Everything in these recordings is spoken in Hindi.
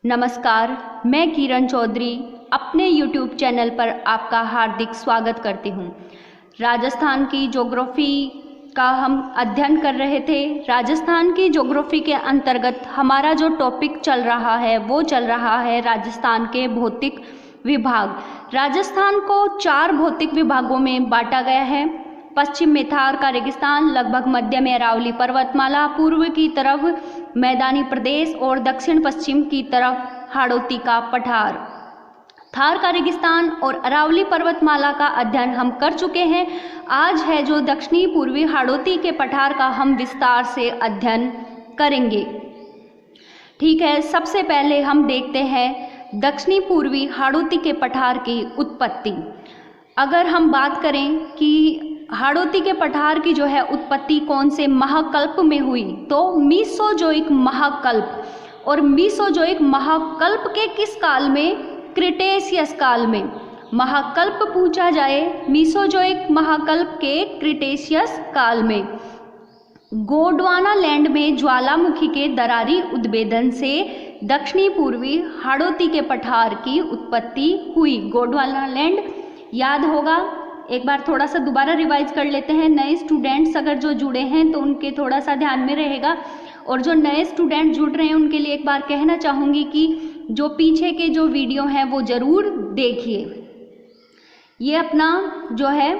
नमस्कार, मैं किरण चौधरी अपने YouTube चैनल पर आपका हार्दिक स्वागत करती हूँ। राजस्थान की ज्योग्राफी का हम अध्ययन कर रहे थे। राजस्थान की ज्योग्राफी के अंतर्गत हमारा जो टॉपिक चल रहा है वो चल रहा है राजस्थान के भौतिक विभाग। राजस्थान को 4 भौतिक विभागों में बांटा गया है। पश्चिम में थार का रेगिस्तान, लगभग मध्य में अरावली पर्वतमाला, पूर्व की तरफ मैदानी प्रदेश और दक्षिण पश्चिम की तरफ हाड़ौती का पठार। थार का रेगिस्तान और अरावली पर्वतमाला का अध्ययन हम कर चुके हैं। आज है जो दक्षिणी पूर्वी हाड़ौती के पठार का हम विस्तार से अध्ययन करेंगे। ठीक है, सबसे पहले हम देखते हैं दक्षिणी पूर्वी हाड़ौती के पठार की उत्पत्ति। अगर हम बात करें कि हाड़ौती के पठार की जो है उत्पत्ति कौन से महाकल्प में हुई, तो मीसोजोइक महाकल्प। और मीसोजोइक महाकल्प के किस काल में? क्रिटेशियस काल में। महाकल्प पूछा जाए मीसोजोइक महाकल्प के क्रिटेशियस काल में। गोंडवाना लैंड में ज्वालामुखी के दरारी उद्भेदन से दक्षिणी पूर्वी हाड़ौती के पठार की उत्पत्ति हुई। गोंडवाना लैंड याद होगा, एक बार थोड़ा सा दोबारा रिवाइज कर लेते हैं। नए स्टूडेंट्स अगर जो जुड़े हैं तो उनके थोड़ा सा ध्यान में रहेगा, और जो नए स्टूडेंट जुड़ रहे हैं उनके लिए एक बार कहना चाहूँगी कि जो पीछे के जो वीडियो हैं वो ज़रूर देखिए। ये अपना जो है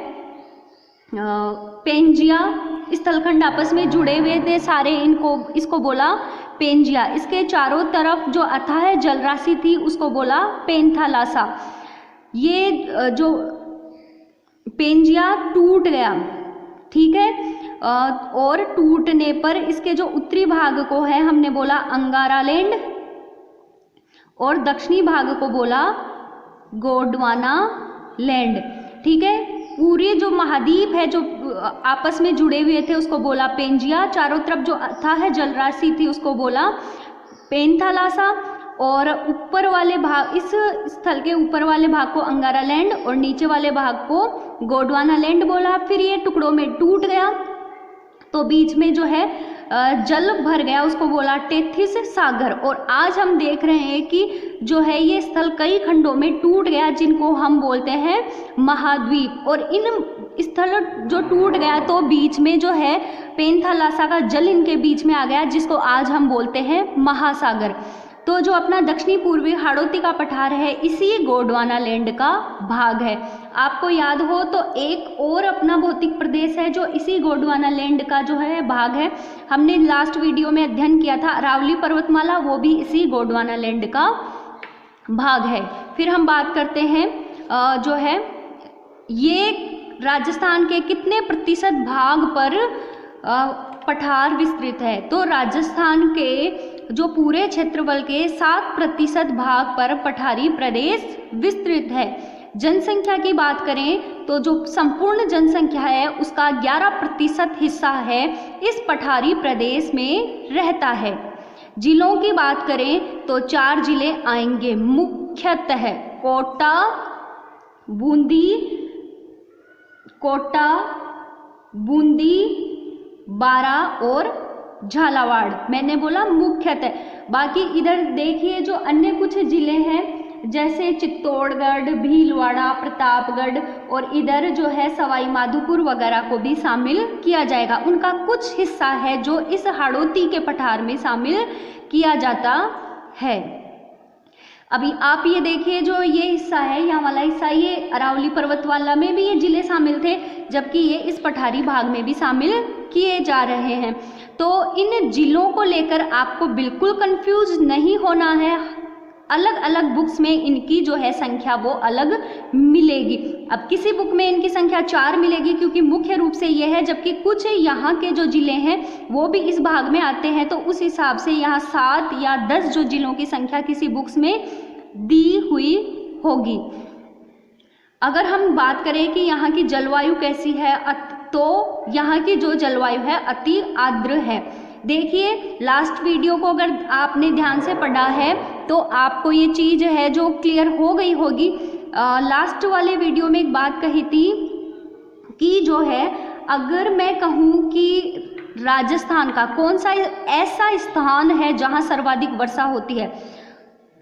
पेंजिया स्थलखंड आपस में जुड़े हुए थे सारे, इसको बोला पेंजिया। इसके चारों तरफ जो अथाह जल राशि थी उसको बोला पेंथालासा। ये जो पेंजिया टूट गया, ठीक है, और टूटने पर इसके जो उत्तरी भाग को है हमने बोला अंगारा लैंड, और दक्षिणी भाग को बोला गोंडवाना लैंड। ठीक है, पूरे जो महाद्वीप है जो आपस में जुड़े हुए थे उसको बोला पेंजिया। चारों तरफ जो अथाह जल राशि थी उसको बोला पेंथालासा, और ऊपर वाले भाग, इस स्थल के ऊपर वाले भाग को अंगारा लैंड और नीचे वाले भाग को गोंडवाना लैंड बोला। फिर ये टुकड़ों में टूट गया तो बीच में जो है जल भर गया, उसको बोला टेथिस सागर। और आज हम देख रहे हैं कि जो है ये स्थल कई खंडों में टूट गया जिनको हम बोलते हैं महाद्वीप। और इन स्थल जो टूट गया तो बीच में जो है पेंथालासा का जल इनके बीच में आ गया जिसको आज हम बोलते हैं महासागर। तो जो अपना दक्षिणी पूर्वी हाड़ौती का पठार है इसी गोंडवाना लैंड का भाग है। आपको याद हो तो एक और अपना भौतिक प्रदेश है जो इसी गोंडवाना लैंड का जो है भाग है। हमने लास्ट वीडियो में अध्ययन किया था अरावली पर्वतमाला, वो भी इसी गोंडवाना लैंड का भाग है। फिर हम बात करते हैं जो है ये राजस्थान के कितने प्रतिशत भाग पर पठार विस्तृत है। तो राजस्थान के जो पूरे क्षेत्रफल के 7% भाग पर पठारी प्रदेश विस्तृत है। जनसंख्या की बात करें तो जो संपूर्ण जनसंख्या है उसका 11% हिस्सा है इस पठारी प्रदेश में रहता है। जिलों की बात करें तो 4 जिले आएंगे मुख्यतः कोटा, बूंदी, बारा और झालावाड़। मैंने बोला मुख्यतः, बाकी इधर देखिए जो अन्य कुछ जिले हैं जैसे चित्तौड़गढ़, भीलवाड़ा, प्रतापगढ़ और इधर जो है सवाई माधोपुर वगैरह को भी शामिल किया जाएगा। उनका कुछ हिस्सा है जो इस हाड़ौती के पठार में शामिल किया जाता है। अभी आप ये देखिए जो ये हिस्सा है, यहाँ वाला हिस्सा, ये अरावली पर्वतमाला में भी ये जिले शामिल थे, जबकि ये इस पठारी भाग में भी शामिल किए जा रहे हैं। तो इन जिलों को लेकर आपको बिल्कुल कंफ्यूज नहीं होना है। अलग अलग बुक्स में इनकी जो है संख्या वो अलग मिलेगी। अब किसी बुक में इनकी संख्या 4 मिलेगी क्योंकि मुख्य रूप से ये है, जबकि कुछ यहाँ के जो जिले हैं वो भी इस भाग में आते हैं, तो उस हिसाब से यहाँ 7 या 10 जो जिलों की संख्या किसी बुक्स में दी हुई होगी। अगर हम बात करें कि यहाँ की जलवायु कैसी है, तो यहाँ की जो जलवायु है अति आर्द्र है। देखिए लास्ट वीडियो को अगर आपने ध्यान से पढ़ा है तो आपको ये चीज़ है जो क्लियर हो गई होगी। लास्ट वाले वीडियो में एक बात कही थी कि जो है अगर मैं कहूँ कि राजस्थान का कौन सा ऐसा स्थान है जहाँ सर्वाधिक वर्षा होती है,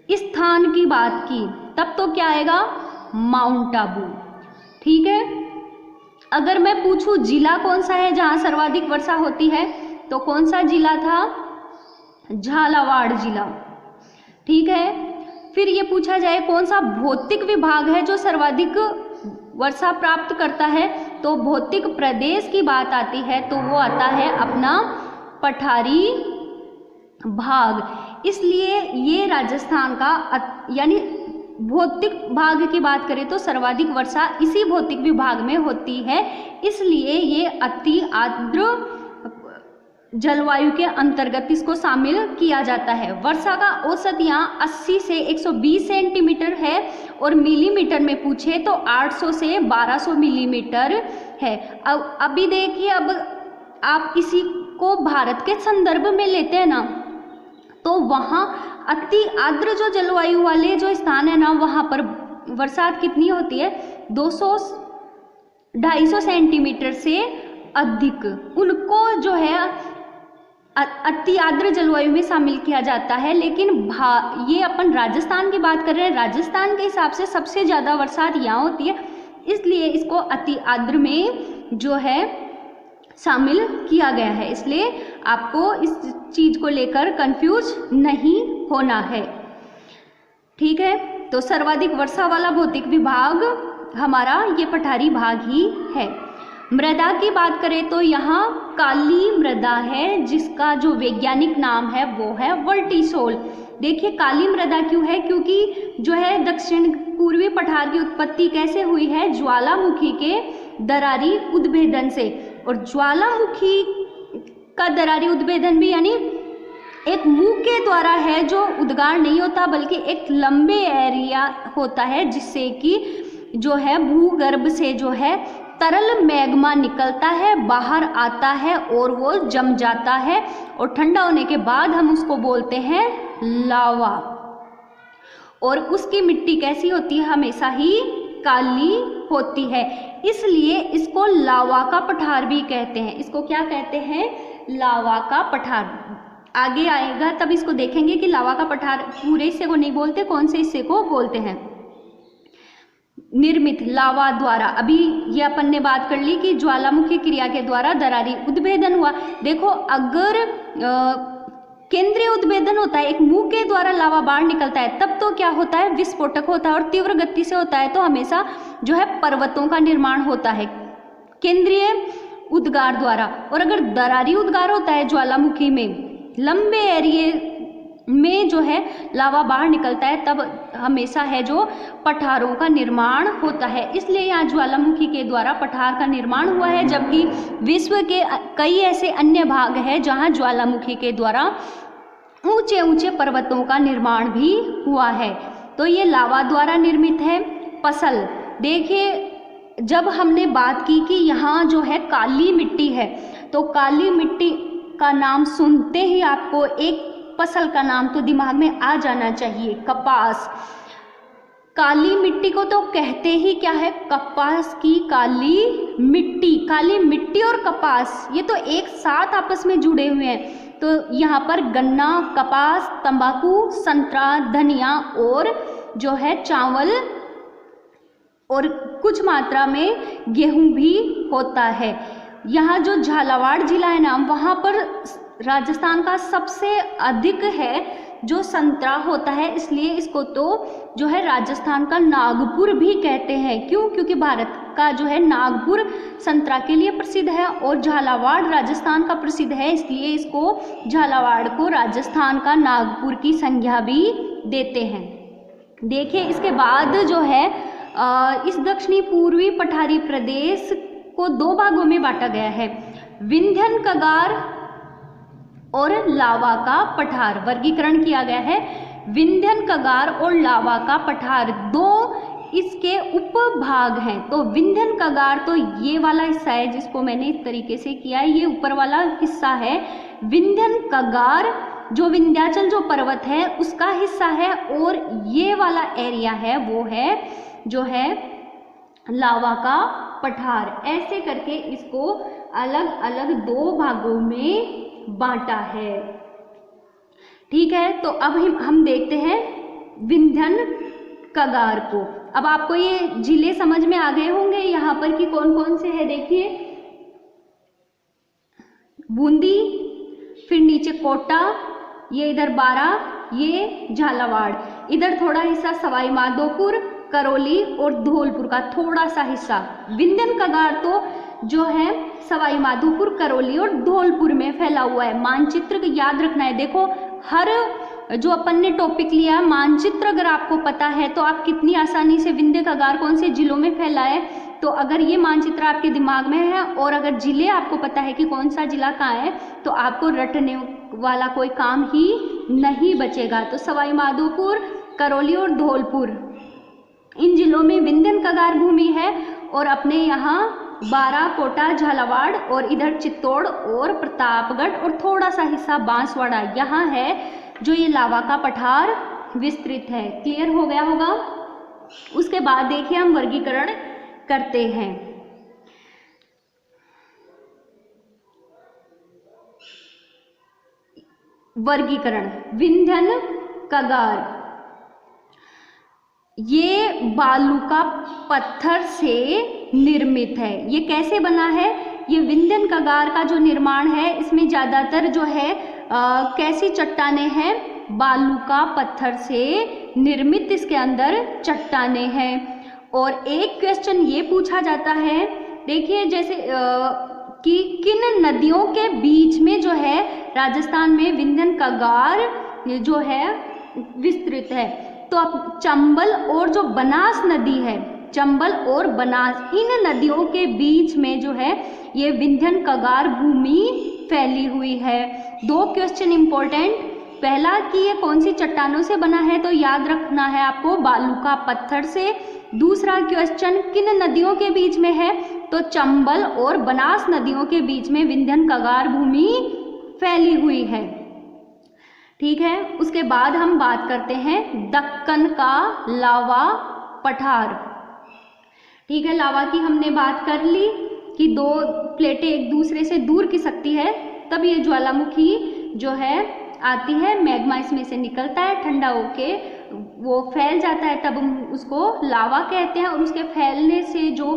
स्थान की बात की तब तो क्या आएगा, माउंट आबू। ठीक है, अगर मैं पूछूं जिला कौन सा है जहां सर्वाधिक वर्षा होती है, तो कौन सा जिला था, झालावाड़ जिला। ठीक है, फिर ये पूछा जाए कौन सा भौतिक विभाग है जो सर्वाधिक वर्षा प्राप्त करता है, तो भौतिक प्रदेश की बात आती है तो वो आता है अपना पठारी भाग। इसलिए ये राजस्थान का यानी भौतिक भाग की बात करें तो सर्वाधिक वर्षा इसी भौतिक विभाग में होती है, इसलिए ये अति आर्द्र जलवायु के अंतर्गत इसको शामिल किया जाता है। वर्षा का औसत यहाँ 80 से 120 सेंटीमीटर है और मिलीमीटर में पूछे तो 800 से 1200 मिलीमीटर है। अब अभी देखिए, अब आप इसी को भारत के संदर्भ में लेते हैं ना, तो वहाँ अति आर्द्र जो जलवायु वाले जो स्थान है ना, वहाँ पर बरसात कितनी होती है, 200-250 सेंटीमीटर से अधिक, उनको जो है अति आर्द्र जलवायु में शामिल किया जाता है। लेकिन ये अपन राजस्थान की बात कर रहे हैं, राजस्थान के हिसाब से सबसे ज़्यादा बरसात यहाँ होती है, इसलिए इसको अति आर्द्र में जो है शामिल किया गया है। इसलिए आपको इस चीज़ को लेकर कंफ्यूज नहीं होना है। ठीक है, तो सर्वाधिक वर्षा वाला भौतिक विभाग हमारा ये पठारी भाग ही है। मृदा की बात करें तो यहाँ काली मृदा है, जिसका जो वैज्ञानिक नाम है वो है वर्टिसोल। देखिए काली मृदा क्यों है, क्योंकि जो है दक्षिण पूर्वी पठार की उत्पत्ति कैसे हुई है, ज्वालामुखी के दरारी उद्भेदन से। और ज्वालामुखी का दरारी उद्भेदन भी यानी एक मुंह के द्वारा है, जो उद्गार नहीं होता बल्कि एक लंबे एरिया होता है, जिससे कि जो है भूगर्भ से जो है तरल मैग्मा निकलता है, बाहर आता है और वो जम जाता है, और ठंडा होने के बाद हम उसको बोलते हैं लावा। और उसकी मिट्टी कैसी होती है, हमेशा ही काली होती है, इसलिए इसको लावा का पठार भी कहते हैं। इसको क्या कहते हैं, लावा का पठार। आगे आएगा तब इसको देखेंगे कि लावा का पठार पूरे हिस्से को नहीं बोलते, कौन से हिस्से को बोलते हैं। निर्मित लावा द्वारा, अभी ये अपन ने बात कर ली कि ज्वालामुखी क्रिया के द्वारा दरारी उद्भेदन हुआ। देखो अगर केंद्रीय उद्भेदन होता है, एक मुंह के द्वारा लावा बाहर निकलता है, तब तो क्या होता है, विस्फोटक होता है और तीव्र गति से होता है, तो हमेशा जो है पर्वतों का निर्माण होता है केंद्रीय उद्गार द्वारा। और अगर दरारी उद्गार होता है ज्वालामुखी में, लंबे एरिए में जो है लावा बाहर निकलता है, तब हमेशा है जो पठारों का निर्माण होता है। इसलिए यहाँ ज्वालामुखी के द्वारा पठार का निर्माण हुआ है, जबकि विश्व के कई ऐसे अन्य भाग हैं जहाँ ज्वालामुखी के द्वारा ऊंचे ऊंचे पर्वतों का निर्माण भी हुआ है। तो ये लावा द्वारा निर्मित है। फसल, देखिए जब हमने बात की कि यहाँ जो है काली मिट्टी है, तो काली मिट्टी का नाम सुनते ही आपको एक फसल का नाम तो दिमाग में आ जाना चाहिए, कपास। काली मिट्टी को तो कहते ही क्या है, कपास की काली मिट्टी। काली मिट्टी और कपास ये तो एक साथ आपस में जुड़े हुए हैं। तो यहाँ पर गन्ना, कपास, तंबाकू, संतरा, धनिया और जो है चावल और कुछ मात्रा में गेहूं भी होता है। यहाँ जो झालावाड़ जिला है ना, वहाँ पर राजस्थान का सबसे अधिक है जो संतरा होता है, इसलिए इसको तो जो है राजस्थान का नागपुर भी कहते हैं। क्यों? क्योंकि भारत का जो है नागपुर संतरा के लिए प्रसिद्ध है और झालावाड़ राजस्थान का प्रसिद्ध है, इसलिए इसको झालावाड़ को राजस्थान का नागपुर की संज्ञा भी देते हैं। देखिए इसके बाद जो है इस दक्षिणी पूर्वी पठारी प्रदेश को दो भागों में बांटा गया है, विंध्यन कगार और लावा का पठार। वर्गीकरण किया गया है, विंध्यन कगार और लावा का पठार दो इसके उपभाग हैं। तो विंध्यन कगार तो ये वाला हिस्सा है जिसको मैंने इस तरीके से किया है, ये ऊपर वाला हिस्सा है। विंध्यन कगार जो विंध्याचल जो पर्वत है उसका हिस्सा है, और ये वाला एरिया है वो है जो है लावा का पठार। ऐसे करके इसको अलग अलग दो भागों में बांटा है। ठीक है, तो अब हम देखते हैं विंध्यन कगार को। अब आपको ये जिले समझ में आ गए होंगे यहाँ पर कि कौन कौन से है। देखिए, बूंदी, फिर नीचे कोटा, ये इधर बारा, ये झालावाड़, इधर थोड़ा हिस्सा सवाई माधोपुर, करौली और धौलपुर का थोड़ा सा हिस्सा। विंध्यन कगार तो जो है सवाई माधोपुर, करौली और धौलपुर में फैला हुआ है। मानचित्र याद रखना है। देखो, हर जो अपन ने टॉपिक लिया मानचित्र अगर आपको पता है तो आप कितनी आसानी से विंध्य कगार कौन से जिलों में फैला है, तो अगर ये मानचित्र आपके दिमाग में है और अगर जिले आपको पता है कि कौन सा जिला कहाँ है, तो आपको रटने वाला कोई काम ही नहीं बचेगा। तो सवाई माधोपुर, करौली और धौलपुर, इन जिलों में विंध्यन कगार भूमि है। और अपने यहाँ बारा, कोटा, झालावाड़ और इधर चित्तौड़ और प्रतापगढ़ और थोड़ा सा हिस्सा बांसवाड़ा, यहाँ है जो ये लावा का पठार विस्तृत है। क्लियर हो गया होगा। उसके बाद देखिए हम वर्गीकरण करते हैं। वर्गीकरण, विंध्यन कगार ये बालू का पत्थर से निर्मित है। ये कैसे बना है? ये विंध्यन कगार का जो निर्माण है इसमें ज़्यादातर जो है कैसी चट्टानें हैं? बालू का पत्थर से निर्मित इसके अंदर चट्टानें हैं। और एक क्वेश्चन ये पूछा जाता है, देखिए जैसे कि किन नदियों के बीच में जो है राजस्थान में विंध्यन कगार जो है विस्तृत है? तो अब चंबल और जो बनास नदी है, चंबल और बनास, इन नदियों के बीच में जो है ये विंध्यन कगार भूमि फैली हुई है। दो क्वेश्चन इंपॉर्टेंट, पहला कि ये कौन सी चट्टानों से बना है, तो याद रखना है आपको बालू का पत्थर से। दूसरा क्वेश्चन किन नदियों के बीच में है, तो चंबल और बनास नदियों के बीच में विंध्यन कगार भूमि फैली हुई है। ठीक है। उसके बाद हम बात करते हैं दक्कन का लावा पठार। ठीक है, लावा की हमने बात कर ली कि दो प्लेटें एक दूसरे से दूर की सकती है, तब ये ज्वालामुखी जो है आती है, मैग्मा इसमें से निकलता है, ठंडा होके वो फैल जाता है, तब हम उसको लावा कहते हैं। और उसके फैलने से जो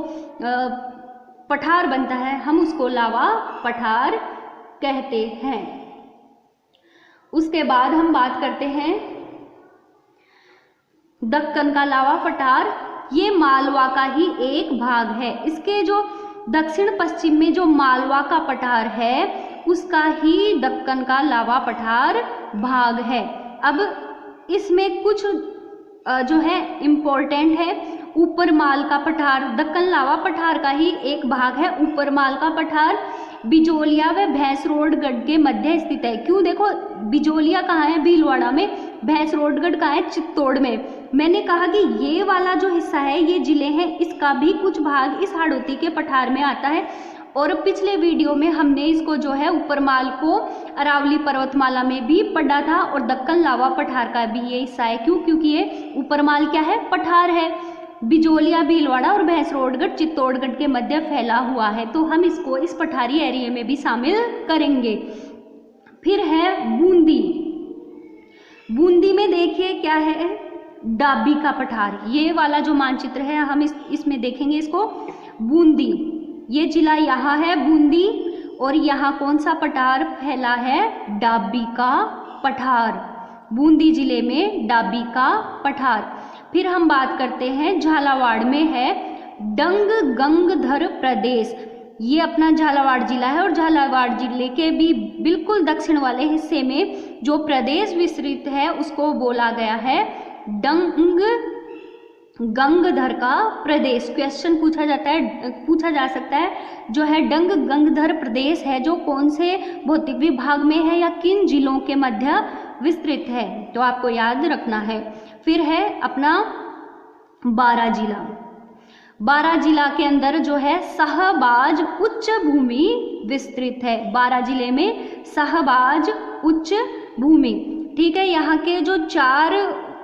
पठार बनता है हम उसको लावा पठार कहते हैं। उसके बाद हम बात करते हैं दक्कन का लावा पठार। ये मालवा का ही एक भाग है। इसके जो दक्षिण पश्चिम में जो मालवा का पठार है उसका ही दक्कन का लावा पठार भाग है। अब इसमें कुछ जो है इम्पोर्टेंट है। ऊपर माल का पठार दक्कन लावा पठार का ही एक भाग है। ऊपर माल का पठार बिजोलिया व भैंसरोडगढ़ के मध्य स्थित है। क्यों? देखो, बिजोलिया कहाँ है? भीलवाड़ा में। भैंसरोडगढ़ कहाँ है? चित्तौड़ में। मैंने कहा कि ये वाला जो हिस्सा है, ये जिले हैं, इसका भी कुछ भाग इस हाड़ौती के पठार में आता है। और पिछले वीडियो में हमने इसको जो है ऊपर माल को अरावली पर्वतमाला में भी पढ़ा था, और दक्कन लावा पठार का भी ये हिस्सा है। क्यों? क्योंकि ये ऊपर माल क्या है? पठार है। बिजोलिया, भीलवाड़ा और भैंसरोडगढ़ चित्तौड़गढ़ के मध्य फैला हुआ है, तो हम इसको इस पठारी एरिया में भी शामिल करेंगे। फिर है बूंदी। बूंदी में देखिए क्या है? डाबी का पठार। ये वाला जो मानचित्र है हम इसमें देखेंगे इसको। बूंदी, ये जिला यहाँ है बूंदी, और यहाँ कौन सा पठार फैला है? डाबी का पठार। बूंदी जिले में डाबी का पठार। फिर हम बात करते हैं झालावाड़ में है डंग गंगधर प्रदेश। ये अपना झालावाड़ जिला है, और झालावाड़ जिले के भी बिल्कुल दक्षिण वाले हिस्से में जो प्रदेश विस्तृत है उसको बोला गया है डंग गंगधर का प्रदेश। क्वेश्चन पूछा जा सकता है जो है डंग गंगधर प्रदेश है जो कौन से भौतिक विभाग में है या किन जिलों के मध्य विस्तृत है, तो आपको याद रखना है। फिर है अपना बारा जिला। बारा जिला के अंदर जो है सहबाज उच्च भूमि विस्तृत है। बारा जिले में सहबाज उच्च भूमि। ठीक है, यहाँ के जो चार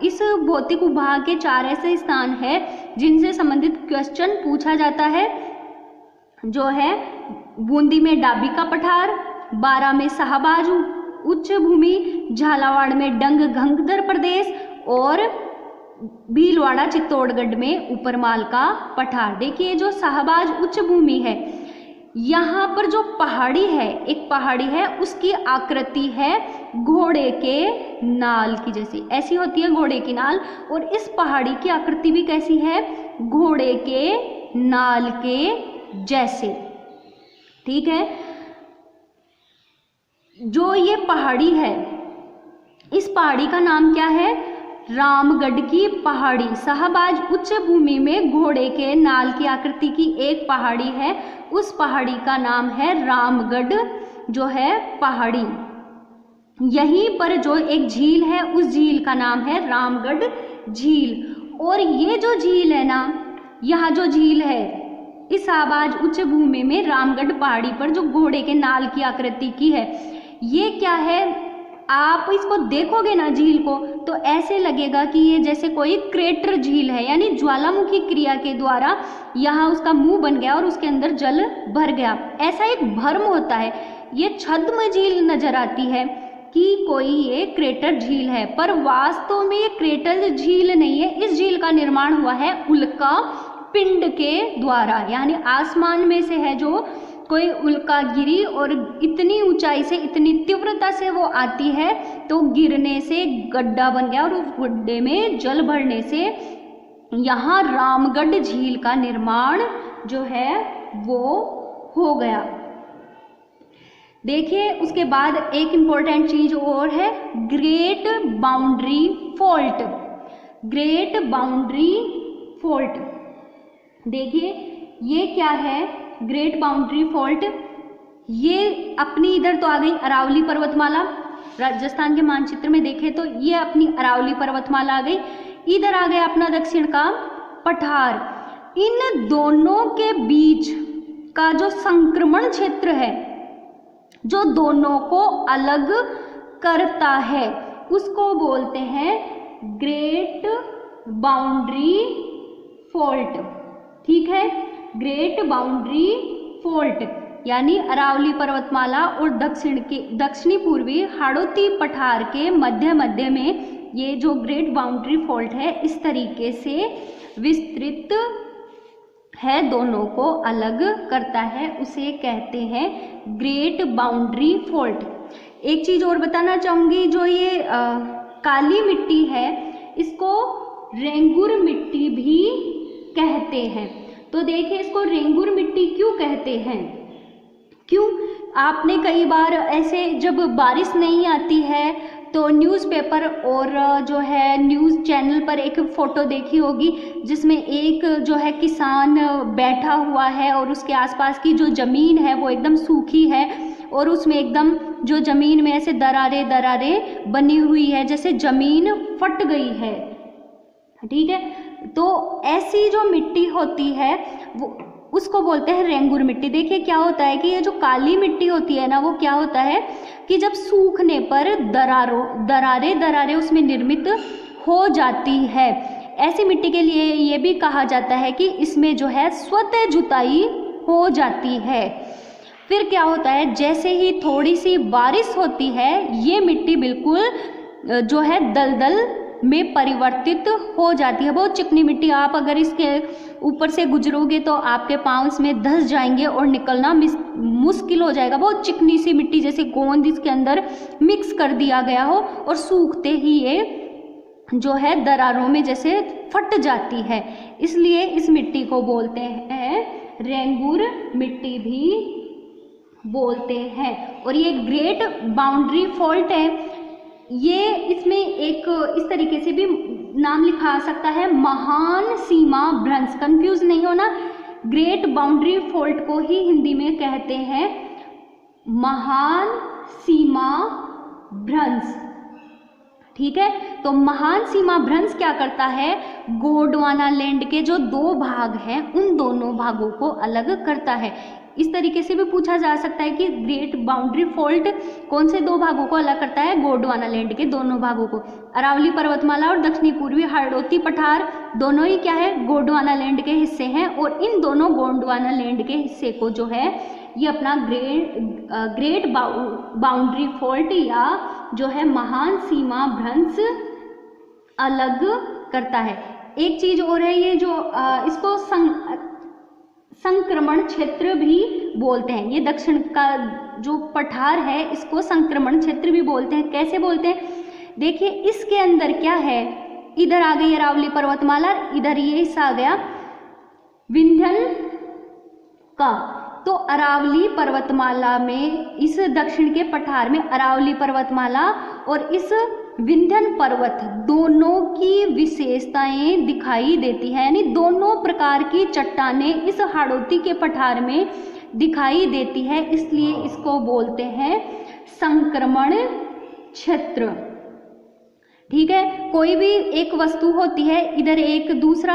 इस भौतिक विभाग के चार ऐसे स्थान है जिनसे संबंधित क्वेश्चन पूछा जाता है, जो है बूंदी में डाबी का पठार, बारा में शाहबाज उच्च भूमि, झालावाड़ में डंग घंगदर प्रदेश और भीलवाड़ा चित्तौड़गढ़ में ऊपरमाल का पठार। देखिए जो शाहबाज उच्च भूमि है, यहाँ पर जो पहाड़ी है, एक पहाड़ी है, उसकी आकृति है घोड़े के नाल की जैसी, ऐसी होती है घोड़े की नाल, और इस पहाड़ी की आकृति भी कैसी है, घोड़े के नाल के जैसे। ठीक है, जो ये पहाड़ी है, इस पहाड़ी का नाम क्या है, रामगढ़ की पहाड़ी। शाहबाज उच्च भूमि में घोड़े के नाल की आकृति की एक पहाड़ी है, उस पहाड़ी का नाम है रामगढ़ जो है पहाड़ी। यहीं पर जो एक झील है, उस झील का नाम है रामगढ़ झील। और ये जो झील है ना, यहाँ जो झील है इस शाहबाज उच्च भूमि में रामगढ़ पहाड़ी पर जो घोड़े के नाल की आकृति की है, ये क्या है, आप इसको देखोगे ना झील को तो ऐसे लगेगा कि ये जैसे कोई क्रेटर झील है, यानी ज्वालामुखी क्रिया के द्वारा यहाँ उसका मुंह बन गया और उसके अंदर जल भर गया, ऐसा एक भ्रम होता है। ये छद्म झील नजर आती है कि कोई ये क्रेटर झील है, पर वास्तव में ये क्रेटर झील नहीं है। इस झील का निर्माण हुआ है उल्का पिंड के द्वारा, यानी आसमान में से है जो कोई उल्का गिरी और इतनी ऊंचाई से, इतनी तीव्रता से वो आती है तो गिरने से गड्ढा बन गया और उस गड्ढे में जल भरने से यहाँ रामगढ़ झील का निर्माण जो है वो हो गया। देखिए उसके बाद एक इम्पोर्टेंट चीज और है, great boundary fault. Great boundary fault, देखिए ये क्या है, ग्रेट बाउंड्री फॉल्ट। ये अपनी इधर तो आ गई अरावली पर्वतमाला, राजस्थान के मानचित्र में देखें तो ये अपनी अरावली पर्वतमाला आ गई, इधर आ गया अपना दक्षिण का पठार। इन दोनों के बीच का जो संक्रमण क्षेत्र है, जो दोनों को अलग करता है, उसको बोलते हैं ग्रेट बाउंड्री फॉल्ट। ठीक है, ग्रेट बाउंड्री फॉल्ट यानी अरावली पर्वतमाला और दक्षिणी पूर्वी हाड़ौती पठार के मध्य में ये जो ग्रेट बाउंड्री फॉल्ट है इस तरीके से विस्तृत है, दोनों को अलग करता है, उसे कहते हैं ग्रेट बाउंड्री फॉल्ट। एक चीज और बताना चाहूंगी, जो ये काली मिट्टी है इसको रेंगुर मिट्टी भी कहते हैं। तो देखिए इसको रेंगुर मिट्टी क्यों कहते हैं, क्यों, आपने कई बार ऐसे जब बारिश नहीं आती है तो न्यूज़पेपर और जो है न्यूज़ चैनल पर एक फ़ोटो देखी होगी जिसमें एक जो है किसान बैठा हुआ है और उसके आसपास की जो ज़मीन है वो एकदम सूखी है और उसमें एकदम जो ज़मीन में ऐसे दरारें बनी हुई है, जैसे ज़मीन फट गई है। ठीक है, तो ऐसी जो मिट्टी होती है वो उसको बोलते हैं रेंगुर मिट्टी। देखिए क्या होता है कि ये जो काली मिट्टी होती है ना, वो क्या होता है कि जब सूखने पर दरारें उसमें निर्मित हो जाती है। ऐसी मिट्टी के लिए ये भी कहा जाता है कि इसमें जो है स्वतः जुताई हो जाती है। फिर क्या होता है, जैसे ही थोड़ी सी बारिश होती है ये मिट्टी बिल्कुल जो है दलदल में परिवर्तित हो जाती है। बहुत चिकनी मिट्टी, आप अगर इसके ऊपर से गुजरोगे तो आपके पाँव इसमें धंस जाएंगे और निकलना मुश्किल हो जाएगा। बहुत चिकनी सी मिट्टी, जैसे गोंद इसके अंदर मिक्स कर दिया गया हो और सूखते ही ये जो है दरारों में जैसे फट जाती है, इसलिए इस मिट्टी को बोलते हैं रेंगुर मिट्टी भी बोलते हैं। और ये ग्रेट बाउंड्री फॉल्ट है, ये इसमें एक इस तरीके से भी नाम लिखा सकता है, महान सीमा भ्रंश। कंफ्यूज नहीं होना, ग्रेट बाउंड्री फॉल्ट को ही हिंदी में कहते हैं महान सीमा भ्रंश। ठीक है, तो महान सीमा भ्रंश क्या करता है, गोंडवाना लैंड के जो दो भाग हैं उन दोनों भागों को अलग करता है। इस तरीके से भी पूछा जा सकता है कि ग्रेट बाउंड्री फॉल्ट कौन से दो भागों को अलग करता है, गोंडवाना लैंड के दोनों भागों को। अरावली पर्वतमाला और दक्षिणी पूर्वी हाड़ौती पठार दोनों ही क्या है, गोंडवाना लैंड के हिस्से हैं, और इन दोनों गोंडवाना लैंड के हिस्से को जो है ये अपना ग्रेट बाउंड्री फॉल्ट या जो है महान सीमा भ्रंश अलग करता है। एक चीज और है, ये जो इसको संक्रमण क्षेत्र भी बोलते हैं। ये दक्षिण का जो पठार है इसको संक्रमण क्षेत्र भी बोलते हैं। कैसे बोलते हैं, देखिए इसके अंदर क्या है, इधर आ गई अरावली पर्वतमाला, इधर ये हिस्सा आ गया विंध्यन का। तो अरावली पर्वतमाला में, इस दक्षिण के पठार में अरावली पर्वतमाला और इस विंध्यन पर्वत दोनों की विशेषताएं दिखाई देती है, यानी दोनों प्रकार की चट्टानें इस हाड़ौती के पठार में दिखाई देती है, इसलिए इसको बोलते हैं संक्रमण क्षेत्र। ठीक है, कोई भी एक वस्तु होती है, इधर एक दूसरा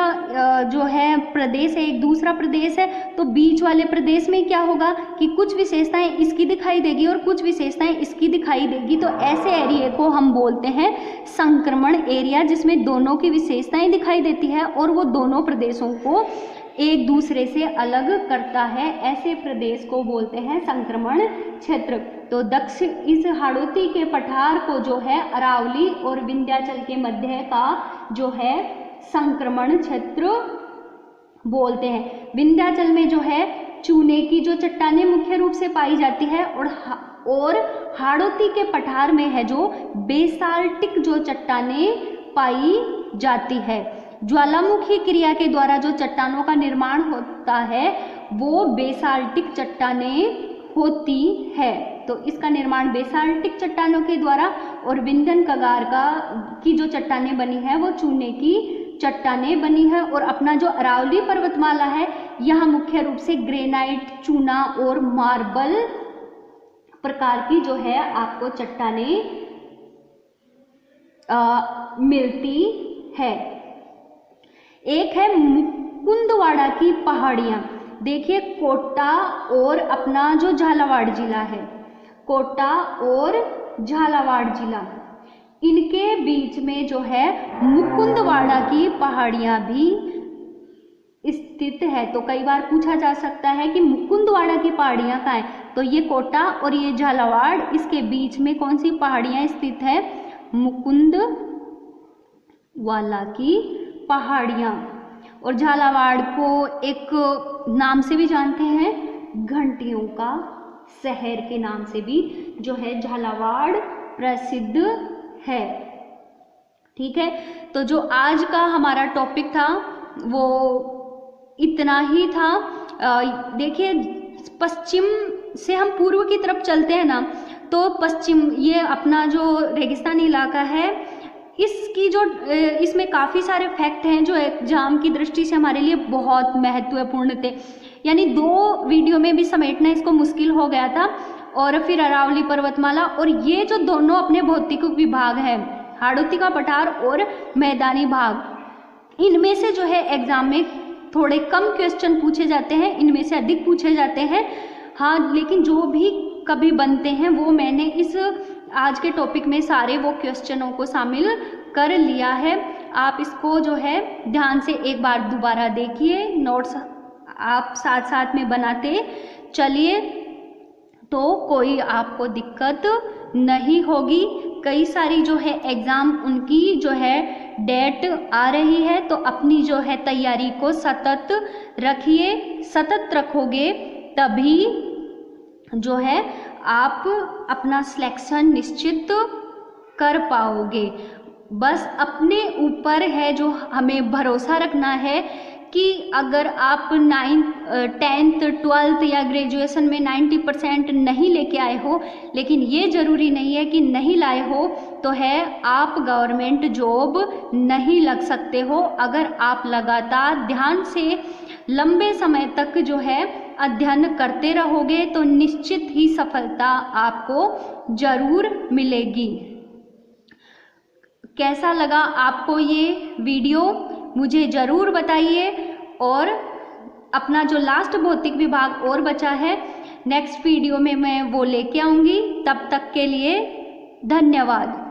जो है प्रदेश है, एक दूसरा प्रदेश है, तो बीच वाले प्रदेश में क्या होगा कि कुछ विशेषताएं इसकी दिखाई देगी और कुछ विशेषताएं इसकी दिखाई देगी। तो ऐसे एरिया को हम बोलते हैं संक्रमण एरिया, जिसमें दोनों की विशेषताएं दिखाई देती है और वो दोनों प्रदेशों को एक दूसरे से अलग करता है। ऐसे प्रदेश को बोलते हैं संक्रमण क्षेत्र। तो दक्षिण इस हाड़ौती के पठार को जो है अरावली और विंध्याचल के मध्य का जो है संक्रमण क्षेत्र बोलते हैं। विंध्याचल में जो है चूने की जो चट्टानें मुख्य रूप से पाई जाती है, और हाड़ौती के पठार में है जो बेसाल्टिक जो चट्टानें पाई जाती है। ज्वालामुखी क्रिया के द्वारा जो चट्टानों का निर्माण होता है वो बेसाल्टिक चट्टानें होती है। तो इसका निर्माण बेसाल्टिक चट्टानों के द्वारा, और विंध्यन कगार की जो चट्टानें बनी है वो चूने की चट्टानें बनी है। और अपना जो अरावली पर्वतमाला है यहाँ मुख्य रूप से ग्रेनाइट, चूना और मार्बल प्रकार की जो है आपको चट्टानें मिलती है। एक है मुकुंदवाड़ा की पहाड़ियाँ। देखिए कोटा और अपना जो झालावाड़ जिला है, कोटा और झालावाड़ जिला, इनके बीच में जो है मुकुंदवाड़ा की पहाड़ियाँ भी स्थित है। तो कई बार पूछा जा सकता है कि मुकुंदवाड़ा की पहाड़ियाँ कहाँ है, तो ये कोटा और ये झालावाड़, इसके बीच में कौन सी पहाड़ियाँ स्थित है, मुकुंदवाड़ा की पहाड़ियाँ। और झालावाड़ को एक नाम से भी जानते हैं, घंटियों का शहर के नाम से भी जो है झालावाड़ प्रसिद्ध है। ठीक है, तो जो आज का हमारा टॉपिक था वो इतना ही था। देखिए पश्चिम से हम पूर्व की तरफ चलते हैं ना, तो पश्चिम ये अपना जो रेगिस्तानी इलाका है, इसकी जो इसमें काफ़ी सारे फैक्ट हैं जो एग्जाम की दृष्टि से हमारे लिए बहुत महत्वपूर्ण थे, यानी 2 वीडियो में भी समेटना इसको मुश्किल हो गया था। और फिर अरावली पर्वतमाला, और ये जो दोनों अपने भौतिक विभाग हैं, हाड़ौती का पठार और मैदानी भाग, इनमें से जो है एग्जाम में थोड़े कम क्वेश्चन पूछे जाते हैं, इनमें से अधिक पूछे जाते हैं। हाँ, लेकिन जो भी कभी बनते हैं वो मैंने इस आज के टॉपिक में सारे वो क्वेश्चनों को शामिल कर लिया है। आप इसको जो है ध्यान से एक बार दोबारा देखिए, नोट्स आप साथ साथ में बनाते चलिए, तो कोई आपको दिक्कत नहीं होगी। कई सारी जो है एग्ज़ाम उनकी जो है डेट आ रही है, तो अपनी जो है तैयारी को सतत रखिए। सतत रखोगे तभी जो है आप अपना सिलेक्शन निश्चित कर पाओगे। बस अपने ऊपर है जो हमें भरोसा रखना है कि अगर आप 9th, 10th, 12th या ग्रेजुएशन में 90% नहीं लेके आए हो, लेकिन ये ज़रूरी नहीं है कि नहीं लाए हो तो है आप गवर्नमेंट जॉब नहीं लग सकते हो। अगर आप लगातार ध्यान से लंबे समय तक जो है अध्ययन करते रहोगे तो निश्चित ही सफलता आपको ज़रूर मिलेगी। कैसा लगा आपको ये वीडियो मुझे ज़रूर बताइए, और अपना जो लास्ट भौतिक विभाग और बचा है, नेक्स्ट वीडियो में मैं वो लेके आऊँगी। तब तक के लिए धन्यवाद।